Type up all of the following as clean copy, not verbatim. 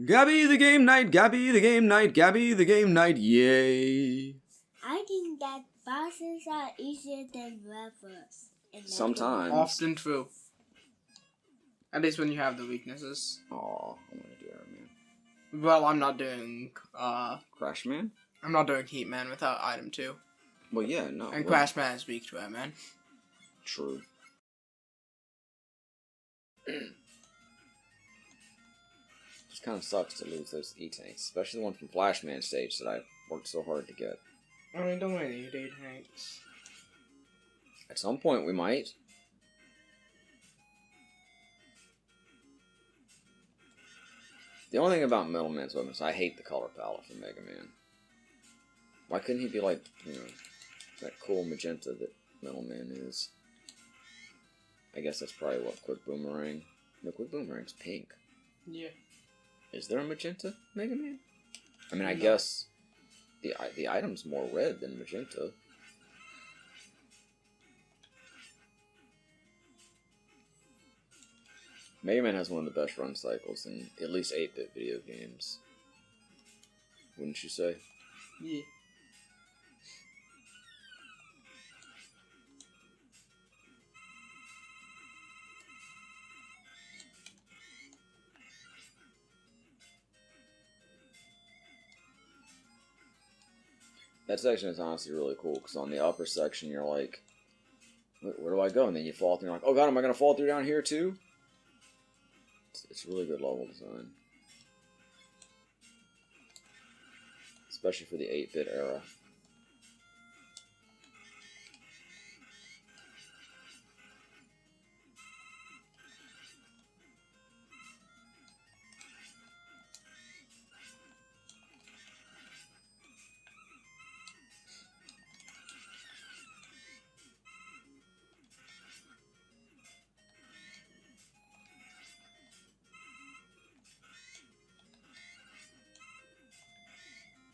Gabby the game night, Gabby the game night, Gabby the game night, yay. I think that bosses are easier than levels. Sometimes. Often true. At least when you have the weaknesses. Aw, I want to do Air Man. Well, I'm not doing, Crash Man? I'm not doing Heat Man without item 2. Well, yeah, no. And well, Crash Man is weak to Air Man. True. Just kind of sucks to lose those E-Tanks, especially the one from Flashman stage that I worked so hard to get. I mean, don't worry, you do tanks. At some point, we might. The only thing about Middleman's weapons, I hate the color palette for Mega Man. Why couldn't he be like, you know, that cool magenta that Middleman is? I guess that's probably what Quick Boomerang. No, Quick Boomerang's pink. Yeah. Is there a magenta Mega Man? I mean, I No. guess the item's more red than magenta. Mega Man has one of the best run cycles in at least 8-bit video games. Wouldn't you say? Yeah. That section is honestly really cool, because on the upper section you're like, where do I go? And then you fall through and you're like, oh god, am I going to fall through down here too? It's really good level design. Especially for the 8-bit era.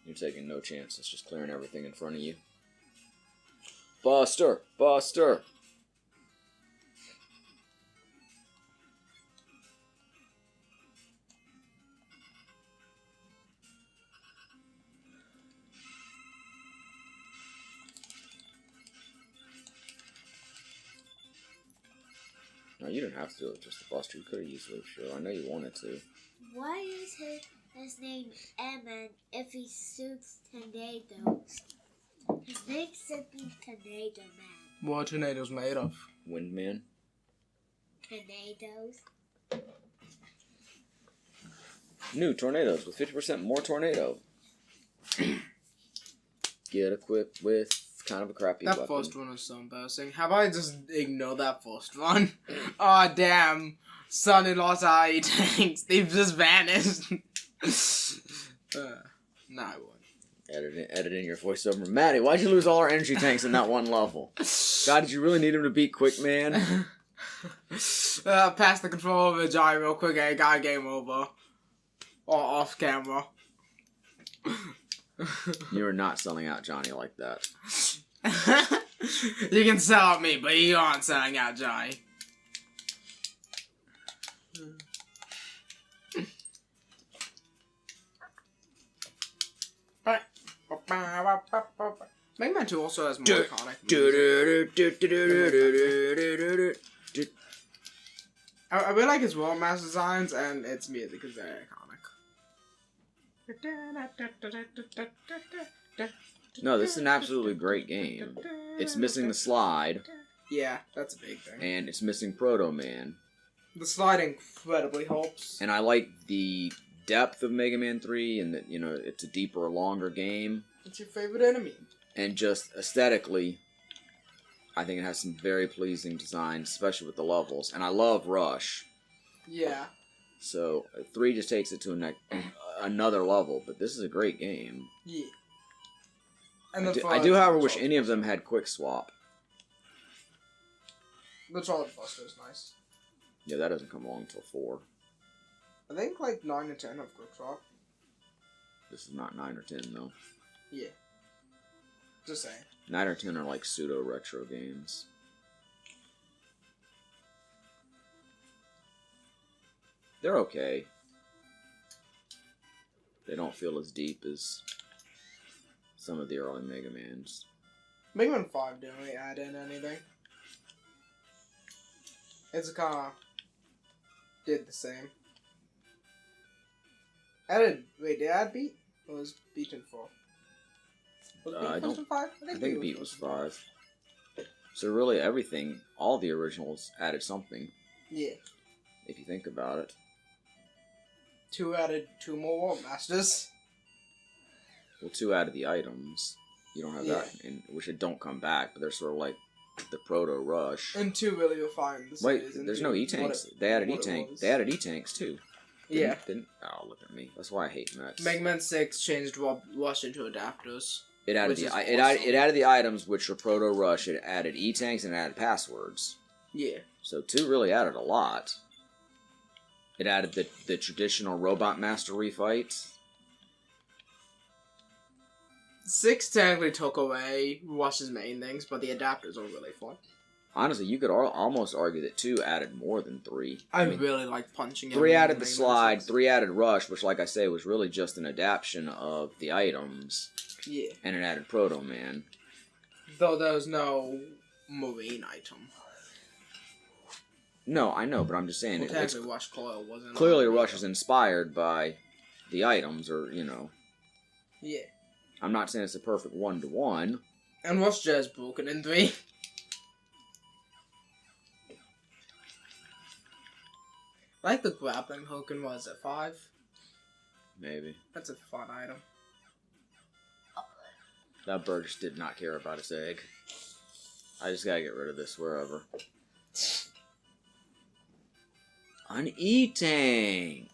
You're taking no chances, just clearing everything in front of you. Buster! Buster! No, you didn't have to do it with just the Buster. You could have used Leaf Shield. I know you wanted to. Why is his name Eman if he shoots tornadoes? His name should be Tornado Man. What are tornadoes made of? Windman. Tornadoes. New tornadoes with 50% more tornado. Get equipped with kind of a crappy That weapon. first one was so embarrassing. How about I just ignore that first one? Aw, damn. Son-in-law's eye tanks. They've just vanished. Nah, I won't. Edit in your voiceover. Maddie, why'd you lose all our energy tanks in that one level? God, did you really need him to beat Quick Man? Pass the control over Johnny real quick and got game over. Or off camera. You are not selling out Johnny like that. You can sell out me, but you aren't selling out Johnny. Mega Man 2 also has more iconic music. I really like his world master designs, and its music is very iconic. No, this is an absolutely great game. It's missing the slide, Yeah, that's a big thing. and it's missing Proto Man. The slide incredibly helps. And I like the depth of Mega Man 3, and that, you know, it's a deeper, longer game. It's your favorite enemy. And just aesthetically, I think it has some very pleasing designs, especially with the levels. And I love Rush. Yeah. So 3 just takes it to another level, but this is a great game. Yeah. And I do, however, wish any of them had Quick Swap. The Trolley Buster is nice. Yeah, that doesn't come along until 4. I think like 9 and 10 have Quick Swap. This is not 9 or 10, though. Yeah. Just saying. 9 or 10 are like pseudo-retro games. They're okay. They don't feel as deep as some of the early Mega Mans. Mega Man 5 didn't really add in anything. It's kinda did the same. Wait, did it add Beat? Or was Beat in 4? Was Beat first in 5? I think Beat was 5. So really everything, all the originals added something. Yeah. If you think about it. 2 added 2 more World Masters. Well, 2 added the items. You don't have that, which don't come back, but they're sort of like the proto rush. And 2 really refined the series. Wait, there's no E-Tanks. They added E-Tank. They added E-Tanks too. Oh, look at me. That's why I hate mechs. Mega Man 6 changed Rush into adapters. It added it added the items, which were proto rush. It added E-Tanks and it added passwords. Yeah. So 2 really added a lot. It added the traditional Robot Master refight. 6 technically took away Rush's main things, but the adapters are really fun. Honestly, you could almost argue that 2 added more than 3. I mean, really like punching. 3 added the slide, 3 added rush, which, like I say, was really just an adaptation of the items. Yeah. And it added Proto Man. Though there was no marine item. No, I know, but I'm just saying. Well, Rush Coil wasn't. Clearly, Rush is inspired by the items, or, you know. Yeah. I'm not saying it's a perfect 1-to-1. And Rush just broken in 3. Like the grappling hook in, was it 5? Maybe. That's a fun item. That bird just did not care about its egg. I just gotta get rid of this wherever. An E-Tank!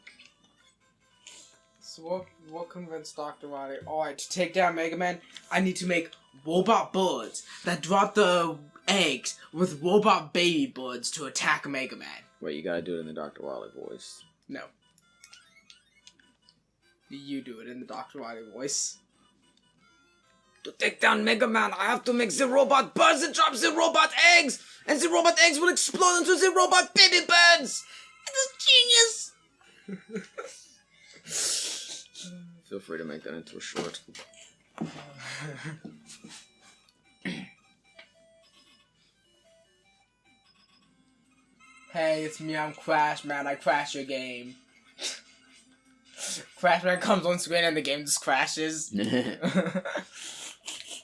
So what convinced Dr. Wily? Alright, to take down Mega Man, I need to make robot birds that drop the eggs with robot baby birds to attack Mega Man. Wait, you gotta do it in the Dr. Wily voice. No. You do it in the Dr. Wily voice. To take down Mega Man, I have to make the robot birds that drop the robot eggs! And the robot eggs will explode into the robot baby birds! It is genius! Feel free to make that into a short. Hey, it's me, I'm Crash Man. I crash your game. Crash Man comes on screen and the game just crashes.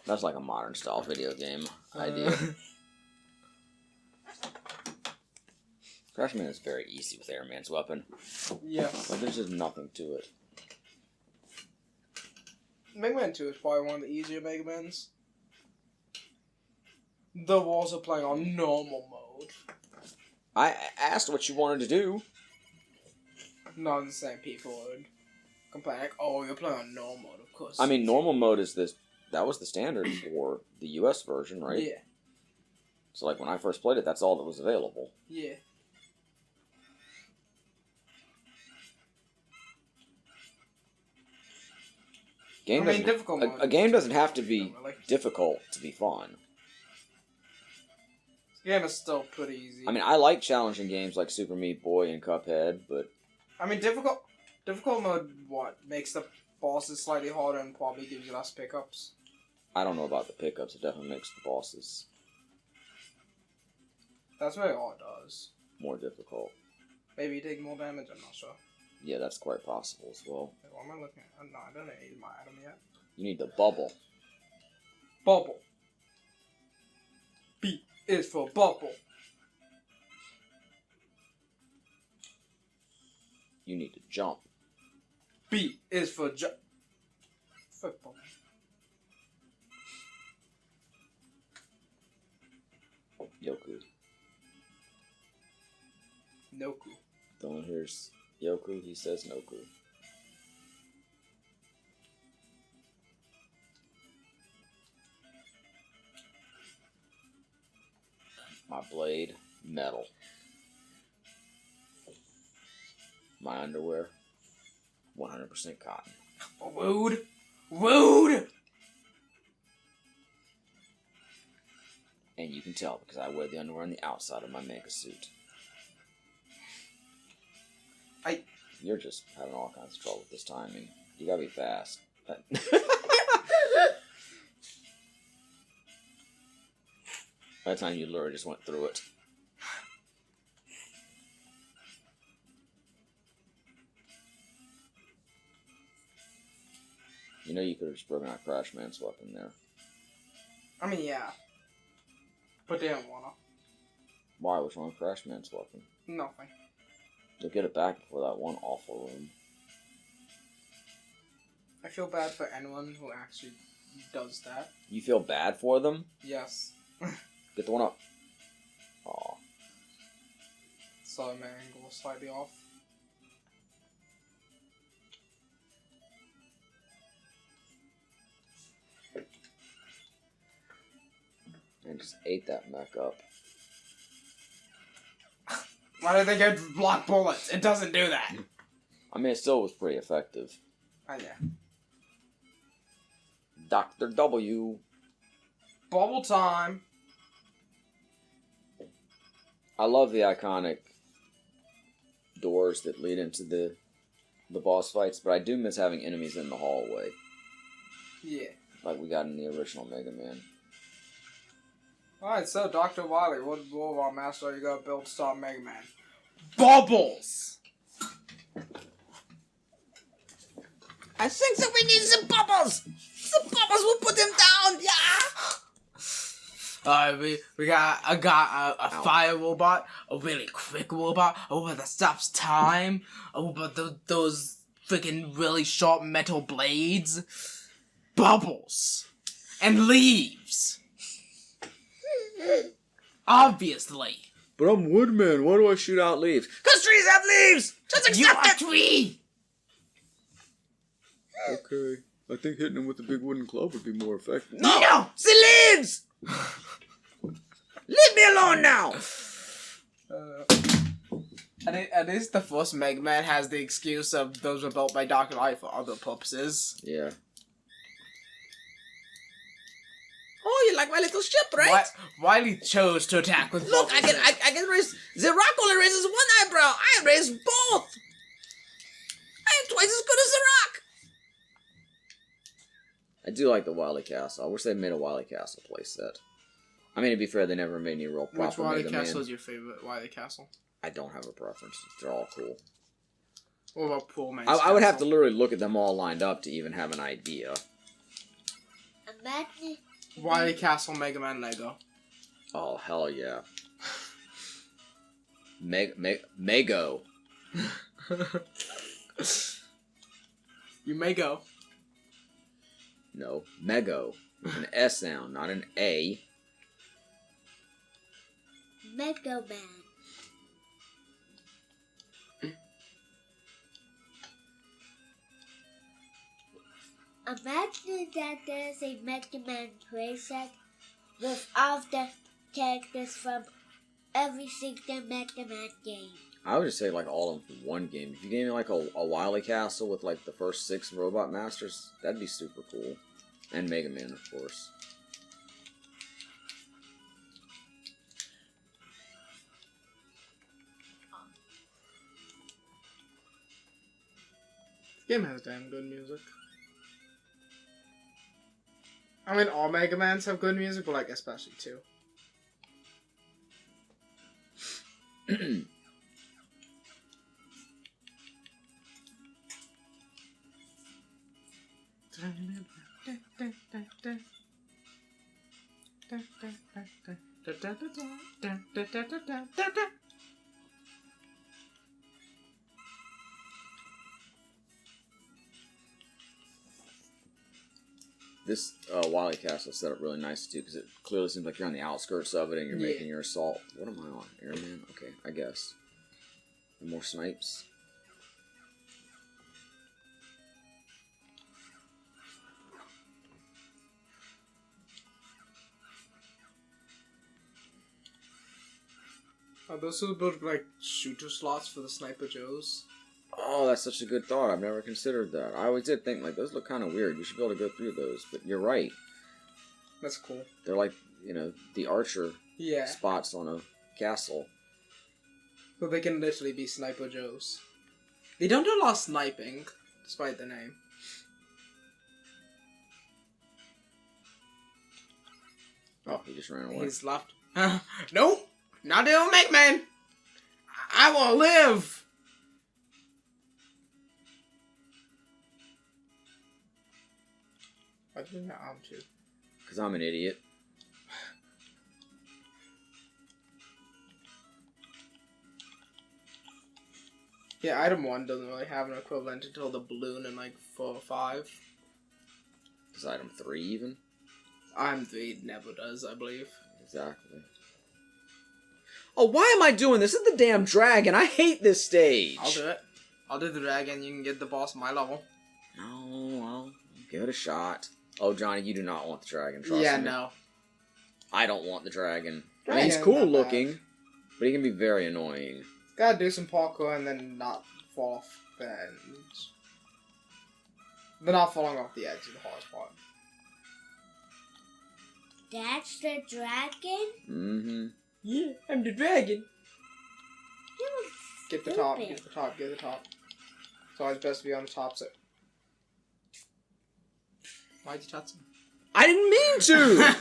That's like a modern style video game idea. Crash Man is very easy with Airman's weapon. Yeah. Like, there's just nothing to it. Mega Man 2 is probably one of the easier Mega Mans. Though we're also playing on normal mode. I asked what you wanted to do. Not the same people would complain like, oh, you're playing on normal mode, of course. I mean, normal mode is this. That was the standard for the US version, right? Yeah. So, like, when I first played it, that's all that was available. Yeah. Difficult mode. A game doesn't have to be difficult to be fun. This game is still pretty easy. I mean, I like challenging games like Super Meat Boy and Cuphead, but... I mean, difficult mode, what? Makes the bosses slightly harder and probably gives you less pickups? I don't know about the pickups. It definitely makes the bosses... That's really all it does. more difficult. Maybe you take more damage, I'm not sure. Yeah, that's quite possible as well. Wait, what am I looking at? No, I don't need my item yet. You need the bubble. Bubble. B is for bubble. You need to jump. B is for jump. Football. Yoku. Noku. Don't hears Yoku, he says Noku. My blade, metal. My underwear, 100% cotton. Rude. Rude! And you can tell because I wear the underwear on the outside of my mega suit. You're just having all kinds of trouble with this timing. You gotta be fast. By the time you literally just went through it. You know you could have just broken out Crash Man's weapon there. I mean, yeah. But they don't wanna. Why? What's wrong with Crash Man's weapon? Nothing. You'll get it back before that one awful room. I feel bad for anyone who actually does that. You feel bad for them? Yes. Get the one up. Aw. Sorry, my angle was slightly off. And just ate that mech up. Why did they get block bullets? It doesn't do that. I mean, it still was pretty effective. Oh, yeah. Dr. W. Bubble time. I love the iconic doors that lead into the boss fights, but I do miss having enemies in the hallway. Yeah. Like we got in the original Mega Man. Alright, so Dr. Wily, what robot master are you gonna build to stop Mega Man? Bubbles! I think that we need some bubbles! Some bubbles will put him down, yeah! Alright, I got a fire robot, a really quick robot, a robot that stops time, a robot those freaking really sharp metal blades, bubbles, and leaves. Obviously. But I'm Woodman. Why do I shoot out leaves? Cause trees have leaves! Just You accept are it! tree! Okay. I think hitting him with a big wooden club would be more effective. No! The leaves! Leave me alone now! At least the first Mega Man has the excuse of those were built by Dr. Light for other purposes. Yeah. Oh, you like my little ship, right? Wily chose to attack with Look, I bubbles. can raise... The rock only raises one eyebrow. I raise both. I am twice as good as the rock. I do like the Wily Castle. I wish they made a Wily Castle playset. I mean, to be fair, they never made any real Which proper Wily Mega Castle Man. is your favorite Wily Castle? I don't have a preference. They're all cool. What about Poor Man's I would have to Castle? literally look at them all lined up to even have an idea. Imagine Wily Castle Mega Man Lego. Oh, hell yeah. Mego. You may go. No, Mego. With an S sound, not an A. Mega Man. Imagine that there's a Mega Man playset with all the characters from every single Mega Man game. I would just say like all of them for one game. If you gave me like a Wily Castle with like the first 6 Robot Masters, that'd be super cool. And Mega Man, of course. This game has damn good music. I mean, all Mega Mans have good music, but like especially 2. This Wily Castle is set up really nice too, because it clearly seems like you're on the outskirts of it and you're Yeah. making your assault. What am I on? Airman? Okay, I guess. And more snipes. Are those who build like shooter slots for the Sniper Joes? Oh, that's such a good thought. I've never considered that. I always did think, like, those look kind of weird. You should be able to go through those. But you're right. That's cool. They're like, you know, the archer Yeah. spots on a castle. So they can literally be Sniper Joes. They don't do a lot of sniping, despite the name. Oh, he just ran away. He's left. Nope! Not doing Mega Man! I want to live! Why'd you do that arm too? Because I'm an idiot. Yeah, item 1 doesn't really have an equivalent until the balloon in like 4 or 5. Is item 3 even? Item 3 never does, I believe. Exactly. Oh, why am I doing this? This is the damn dragon. I hate this stage. I'll do it. I'll do the dragon. You can get the boss at my level. No, I'll give it a shot. Oh, Johnny, you do not want the dragon. Trust Yeah, me. no. I don't want the dragon. I mean, he's Dragon's cool not bad. looking, but he can be very annoying. Gotta do some parkour and then not fall off the edge. But not falling off the edge is the hardest part. That's the dragon? Mm-hmm. Yeah, I'm the dragon. You look Get the top, stupid. get the top, get the top. It's always best to be on the top, so... Why'd you touch him? I didn't mean to!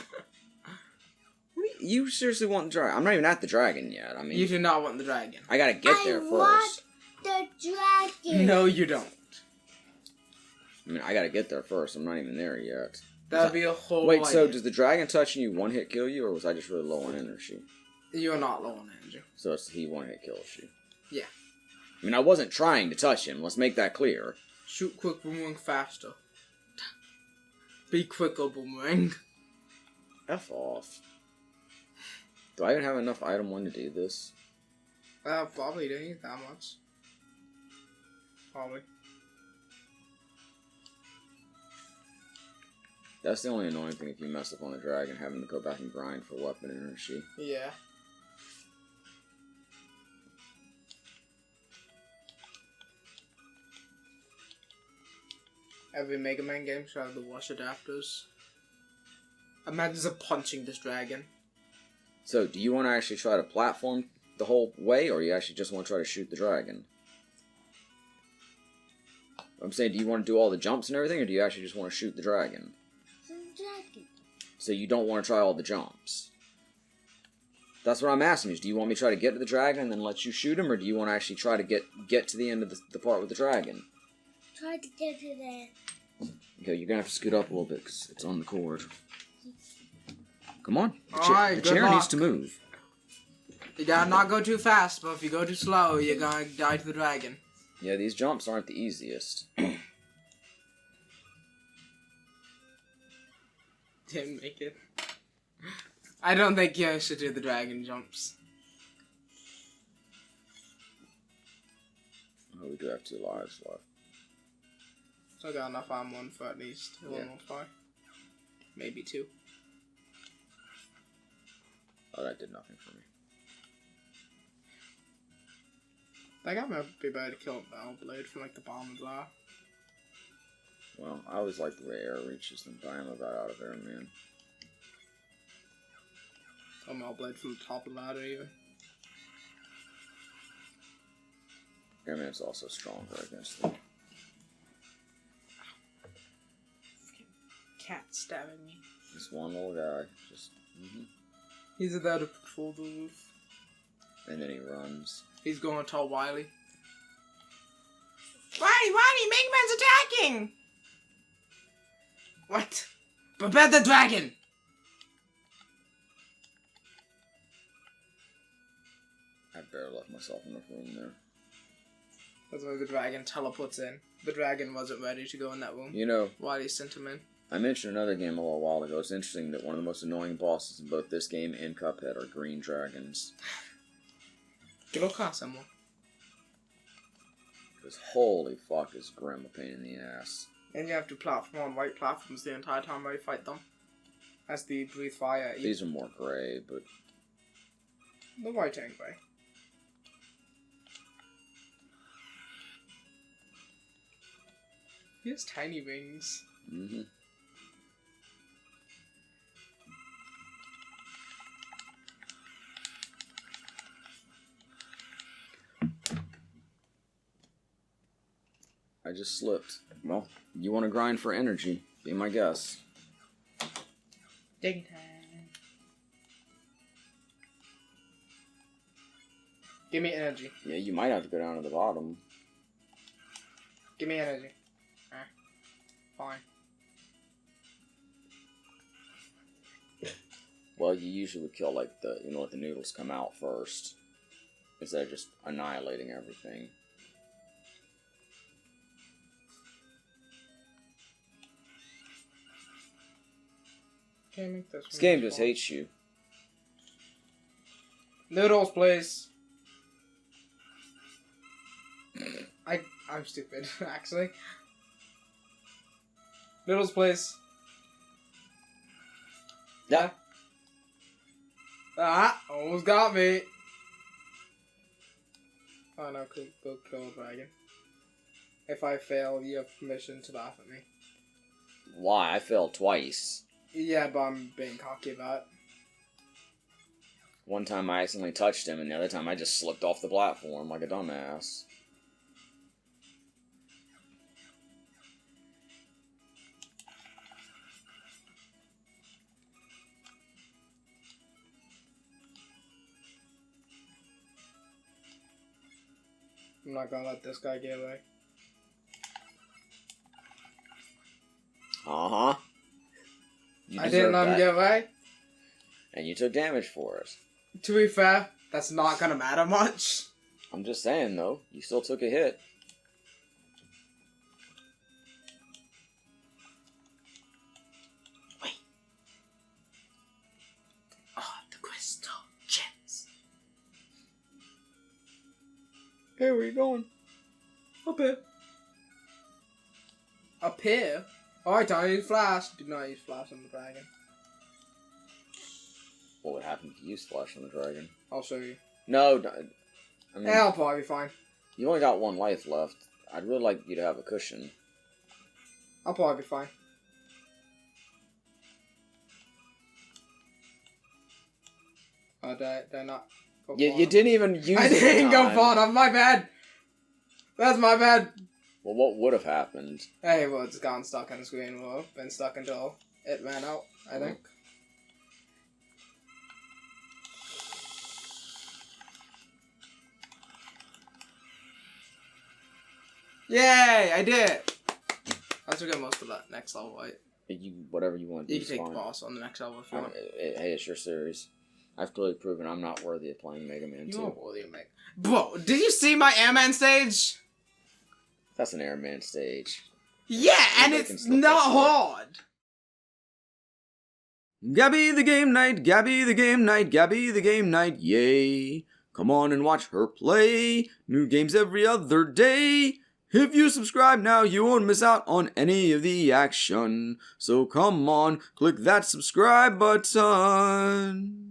You seriously want the dragon? I'm not even at the dragon yet. I mean, You do not want the dragon. I gotta get there I first. want the dragon. No, you don't. I mean, I gotta get there first. I'm not even there yet. That'd be a whole Wait, so idea. does the dragon touching you one hit kill you, or was I just really low on energy? You're not low on energy. So it's he one hit kills you. Yeah. I mean, I wasn't trying to touch him. Let's make that clear. Shoot quick, boomerang faster. Be quicker, boomerang. F off. Do I even have enough item 1 to do this? Probably don't need that much. Probably. That's the only annoying thing if you mess up on the dragon, having to go back and grind for weapon energy. Yeah. Every Mega Man game should have the wash adapters. Imagine just punching this dragon. So, do you want to actually try to platform the whole way, or you actually just want to try to shoot the dragon? I'm saying, do you want to do all the jumps and everything, or do you actually just want to shoot the dragon? The dragon. So you don't want to try all the jumps? That's what I'm asking you. Do you want me to try to get to the dragon and then let you shoot him, or do you want to actually try to get to the end of the part with the dragon? Try to get to the... Okay, you're going to have to scoot up a little bit, because it's on the cord. Come on. Alright, The good chair luck. needs to move. You gotta not go too fast, but if you go too slow, you're gonna die to the dragon. Yeah, these jumps aren't the easiest. Didn't make it. I don't think you should do the dragon jumps. Oh, we do have 2 lives left. So I got enough on 1 for at least 1 Yeah. more fire. Maybe 2. Oh, that did nothing for me. I got might be better to kill Battle Blade from like the bottom of that. Well, I always like the way air reaches them, but I am about out of air, man. Or Metal Blade from the top of the ladder even. Airman's also stronger against them. Cat stabbing me. This one little guy, just... He's there to patrol the roof. And then he runs. He's going to tell Wily. Wily, Mega Man's attacking! What? Prepare the dragon! I barely left myself enough room there. That's why the dragon teleports in. The dragon wasn't ready to go in that room. You know, Wily sent him in. I mentioned another game a little while ago. It's interesting that one of the most annoying bosses in both this game and Cuphead are green dragons. Get look at someone. Because holy fuck is Grim a pain in the ass. And you have to platform on white platforms the entire time while you fight them. That's the breathe fire at you. These are more gray, but... The white and grey. He has tiny wings. Mm-hmm. just slipped. Well, you want to grind for energy. Be my guest. Digging time. Give me energy. Yeah, you might have to go down to the bottom. Give me energy. Fine. Well, you usually would kill, like, let the noodles come out first. Instead of just annihilating everything. Can't make this. This game just hates you. Noodles, please. I'm stupid, actually. Noodles, please. Yeah. Almost got me. Oh no, go kill a dragon. If I fail, you have permission to laugh at me. Why? I failed twice. Yeah, but I'm being cocky about it. One time I accidentally touched him, and the other time I just slipped off the platform like a dumbass. I'm not gonna let this guy get away. Uh-huh. I didn't let him get away. And you took damage for it. To be fair, that's not gonna matter much. I'm just saying, though. You still took a hit. Wait. Oh, the crystal gems. Hey, where you going? Up here. Up here? Alright, I use flash. Did not use flash on the dragon. What would happen if you used Flash on the dragon? I'll show you. No, I mean, Yeah, I'll probably be fine. you only got one life left. I'd really like you to have a cushion. I'll probably be fine. Oh, did I not go You far? didn't even use I it didn't in go time. far enough. My bad. That's my bad. Well, what would have happened? Hey, well, it's gone stuck on the screen. Well, been stuck until it ran out, I think. Yay! I did it! I still get most of that next level, right? Whatever you want to do. You can is take the fine. boss on the next level if you want. Hey, it's your series. I've clearly proven I'm not worthy of playing Mega Man 2. You won't worthy of me. Bro, did you see my Airman stage? That's an Airman stage. Yeah, and Nobody can it's slip not that shit. hard. Gabby the Game Night, Gabby the Game Night, Gabby the Game Night, yay. Come on and watch her play. New games every other day. If you subscribe now, you won't miss out on any of the action. So come on, click that subscribe button.